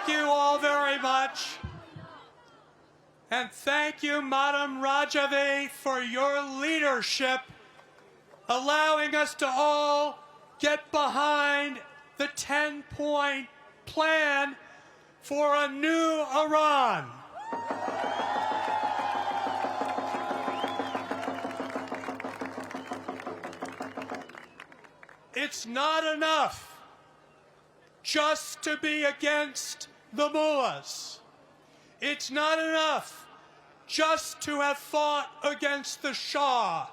Thank you all very much. And thank you, Madam Rajavi, for your leadership, allowing us to all get behind the 10-point plan for a new Iran. It's not enough just to be against the mullahs. It's not enough just to have fought against the Shah,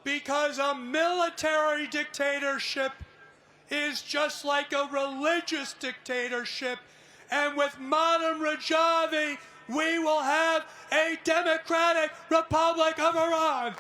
because a military dictatorship is just like a religious dictatorship, and with Madam Rajavi, we will have a democratic Republic of Iran.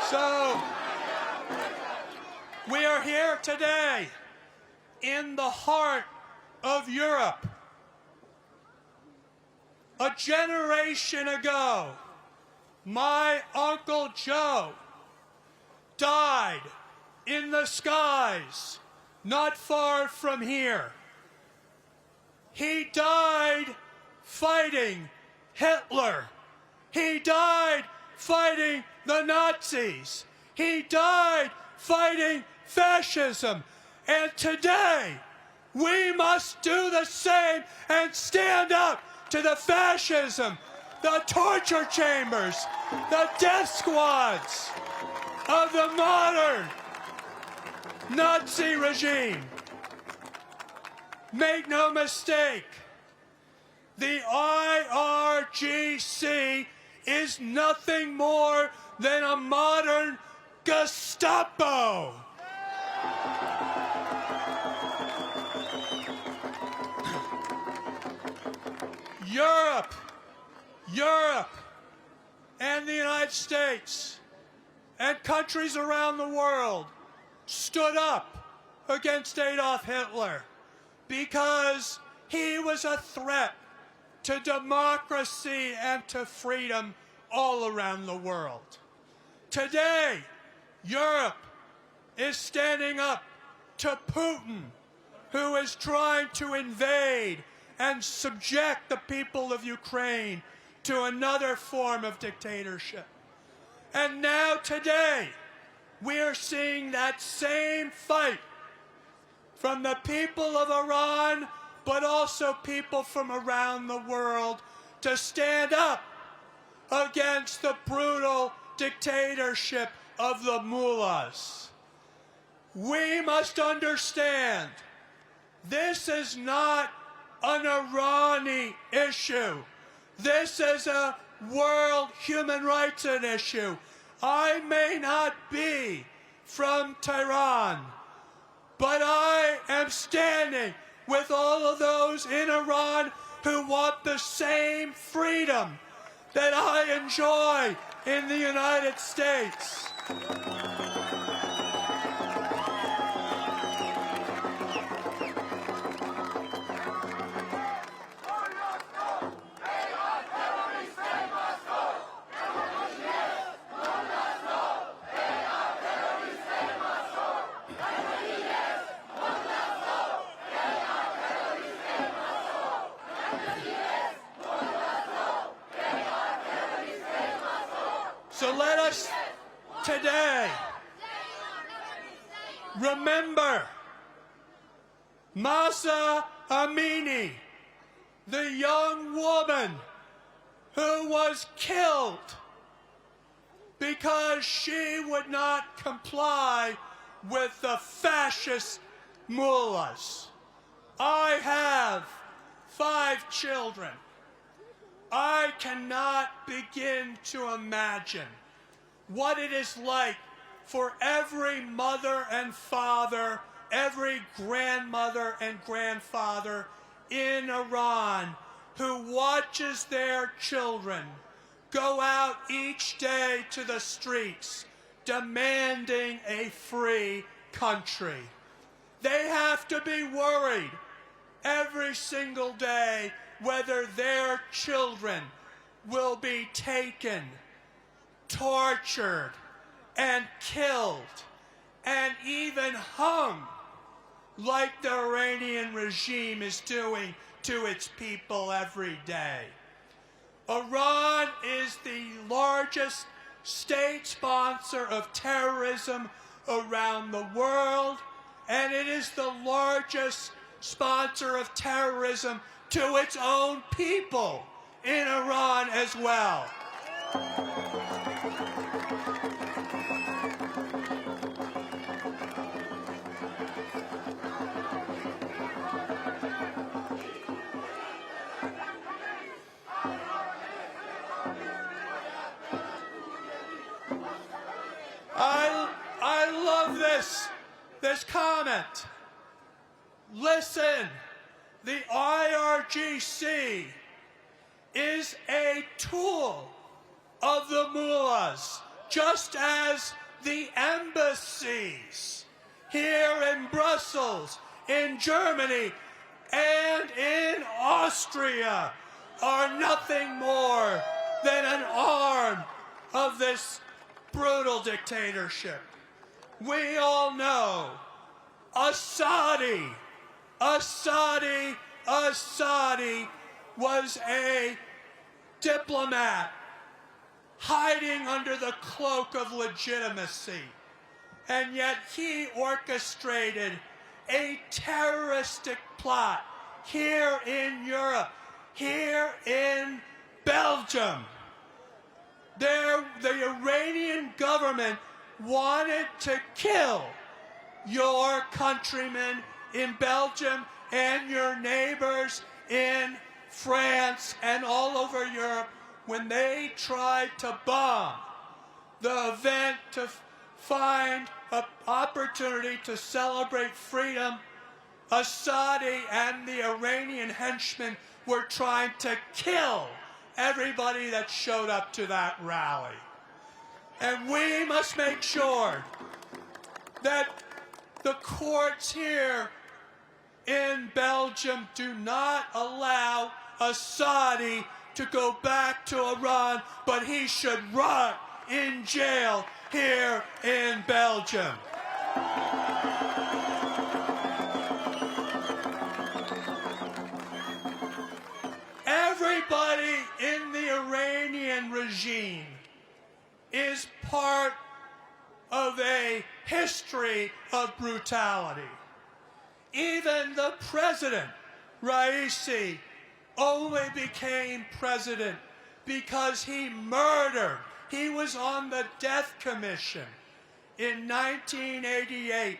So, we are here today in the heart of Europe. A generation ago, my Uncle Joe died in the skies not far from here. He died fighting Hitler. He died fighting the Nazis. He died fighting fascism. And today, we must do the same and stand up to the fascism, the torture chambers, the death squads of the modern Nazi regime. Make no mistake, the IRGC is nothing more than a modern Gestapo. Europe, and the United States, and countries around the world stood up against Adolf Hitler because he was a threat to democracy and to freedom all around the world. Today, Europe is standing up to Putin, who is trying to invade and subject the people of Ukraine to another form of dictatorship. And now today, we are seeing that same fight from the people of Iran, but also people from around the world, to stand up against the brutal dictatorship of the mullahs. We must understand, this is not an Irani issue. This is a world human rights issue. I may not be from Tehran, but I am standing with all of those in Iran who want the same freedom that I enjoy in the United States. So let us today remember Mahsa Amini, the young woman who was killed because she would not comply with the fascist mullahs. I have 5 children. I cannot begin to imagine what it is like for every mother and father, every grandmother and grandfather in Iran who watches their children go out each day to the streets demanding a free country. They have to be worried every single day whether their children will be taken, tortured, and killed, and even hung like the Iranian regime is doing to its people every day. Iran is the largest state sponsor of terrorism around the world, and it is the largest sponsor of terrorism to its own people in Iran as well. I love this comment. Listen, the IRGC is a tool of the mullahs, just as the embassies here in Brussels, in Germany, and in Austria are nothing more than an arm of this brutal dictatorship. We all know Assadi was a diplomat hiding under the cloak of legitimacy, and yet he orchestrated a terroristic plot here in Europe, here in Belgium. The Iranian government wanted to kill your countrymen in Belgium and your neighbors in France and all over Europe when they tried to bomb the event to find an opportunity to celebrate freedom. Assadi and the Iranian henchmen were trying to kill everybody that showed up to that rally. And we must make sure that the courts here in Belgium do not allow Assadi to go back to Iran, but he should rot in jail here in Belgium. Everybody in the Iranian regime is part of a history of brutality. Even the president, Raisi, only became president because he murdered. He was on the death commission in 1988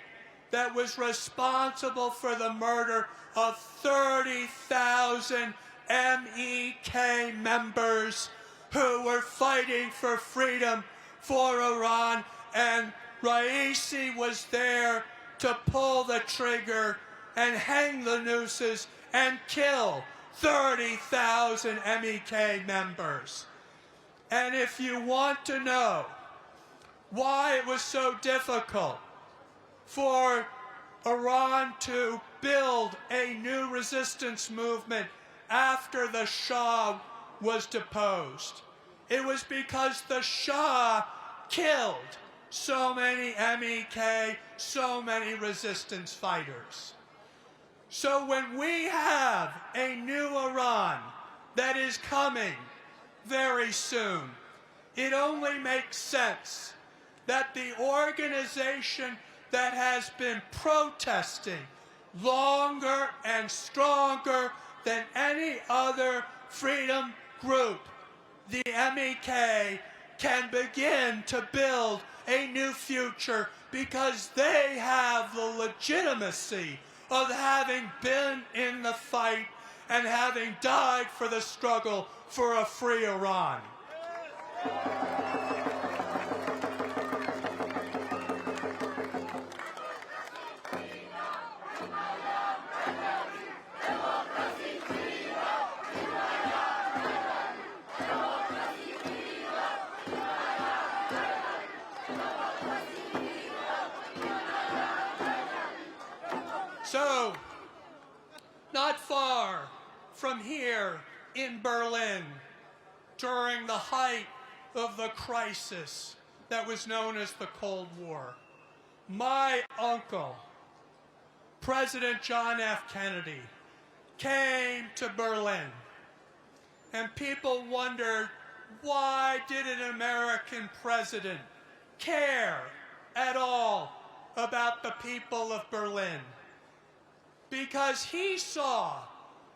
that was responsible for the murder of 30,000 MEK members who were fighting for freedom for Iran, and Raisi was there to pull the trigger and hang the nooses and kill 30,000 MEK members. And if you want to know why it was so difficult for Iran to build a new resistance movement after the Shah was deposed, it was because the Shah killed so many MEK, so many resistance fighters. So when we have a new Iran that is coming very soon, it only makes sense that the organization that has been protesting longer and stronger than any other freedom group, the MEK, can begin to build a new future because they have the legitimacy of having been in the fight and having died for the struggle for a free Iran. So, not far from here in Berlin, during the height of the crisis that was known as the Cold War, my uncle, President John F. Kennedy, came to Berlin. And people wondered, why did an American president care at all about the people of Berlin? Because he saw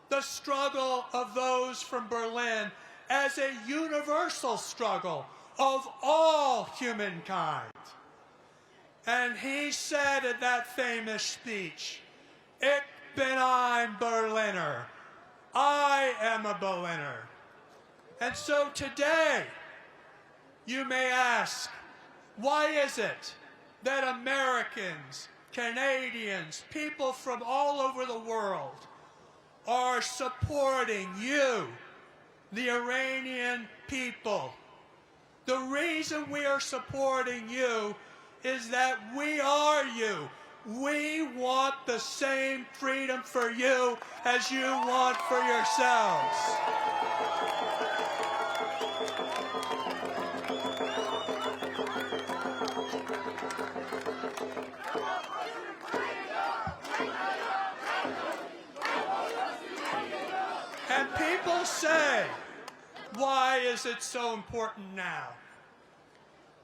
the struggle of those from Berlin as a universal struggle of all humankind. And he said in that famous speech, "Ich bin ein Berliner. I am a Berliner." And so today, you may ask, why is it that Americans, Canadians, people from all over the world are supporting you, the Iranian people? The reason we are supporting you is that we are you. We want the same freedom for you as you want for yourselves. And people say, why is it so important now?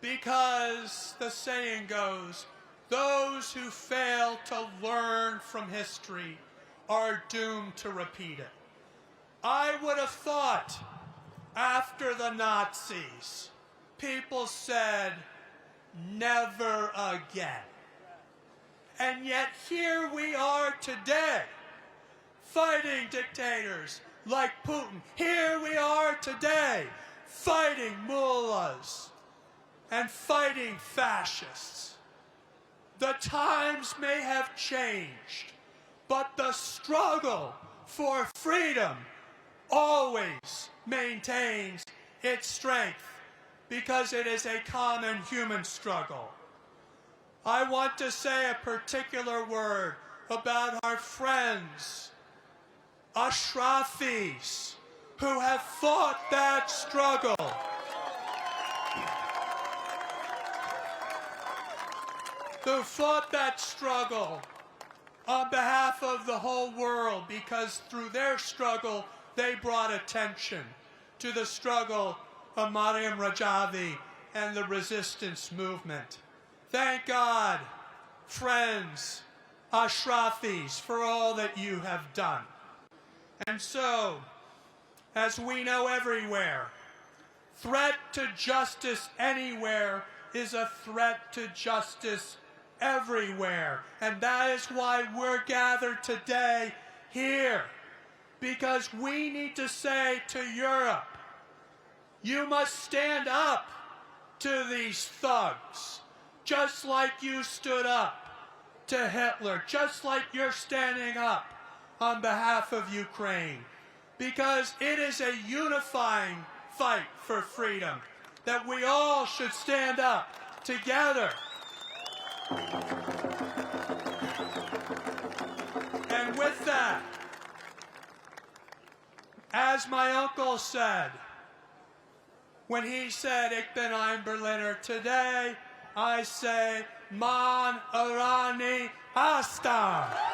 Because the saying goes, those who fail to learn from history are doomed to repeat it. I would have thought after the Nazis, people said, never again. And yet here we are today, fighting dictators like Putin. Here we are today, fighting mullahs and fighting fascists. The times may have changed, but the struggle for freedom always maintains its strength because it is a common human struggle. I want to say a particular word about our friends, Ashrafis, who have fought that struggle. Who fought that struggle on behalf of the whole world, because through their struggle they brought attention to the struggle of Maryam Rajavi and the resistance movement. Thank God, friends, Ashrafis, for all that you have done. And so, as we know everywhere, threat to justice anywhere is a threat to justice everywhere. And that is why we're gathered today here. Because we need to say to Europe, you must stand up to these thugs, just like you stood up to Hitler, just like you're standing up on behalf of Ukraine. Because it is a unifying fight for freedom, that we all should stand up together. And with that, as my uncle said, when he said, "Ich bin ein Berliner," today I say, "Man Irani Hasta."